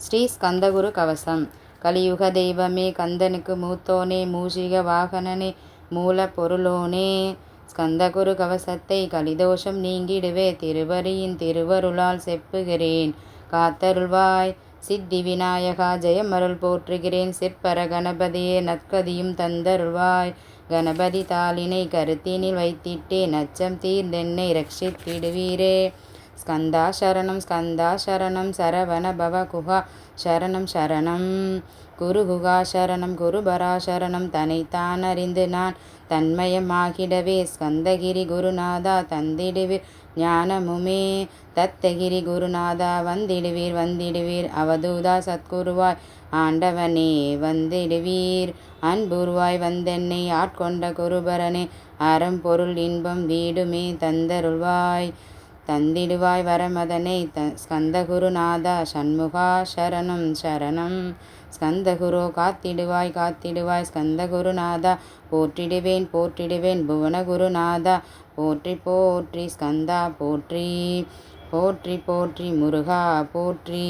ஸ்ரீ ஸ்கந்தகுரு கவசம். கலியுக தெய்வமே, கந்தனுக்கு மூத்தோனே, மூஷிக வாகனனே, மூல பொருளோனே, ஸ்கந்தகுரு கவசத்தை கலிதோஷம் நீங்கிடுவே திருவரியின் திருவருளால் செப்புகிறேன். காத்தருள்வாய் சித்தி விநாயகா, ஜெயமருள் போற்றுகிறேன். சிற்பர கணபதியே, நற்கதியும் தந்தருள்வாய். கணபதி தாளினை கருத்தினில் வைத்திட்டே, நச்சம் தீர்ந்தென்னை ரட்சித்திடுவீரே. ஸ்கந்தா சரணம், ஸ்கந்தா சரணம், சரவண பவ குஹா சரணம் சரணம், குருகுகா சரணம், குருபரா சரணம். தன்னைத்தான் அறிந்து நான் தன்மயமாகிடவே, ஸ்கந்தகிரி குருநாதா தந்திடுவீர் ஞானமுமே. தத்தகிரி குருநாதா வந்திடுவீர் வந்திடுவீர், அவதூதா சத்குருவாய் ஆண்டவனே வந்திடுவீர். அன்புருவாய் வந்தென்னை ஆட்கொண்ட குருபரனே, அறம்பொருள் இன்பம் வீடுமே தந்தருள்வாய். தந்திடுவாய் வரமதனை ஸ்கந்தகுருநாதா சண்முகா சரணம் சரணம். ஸ்கந்தகுரு காத்திடுவாய் காத்திடுவாய், ஸ்கந்தகுருநாதா போற்றிடுவேன் போற்றிடுவேன். புவனகுருநாதா போற்றி போற்றி, ஸ்கந்தா போற்றி போற்றி போற்றி, முருகா போற்றி.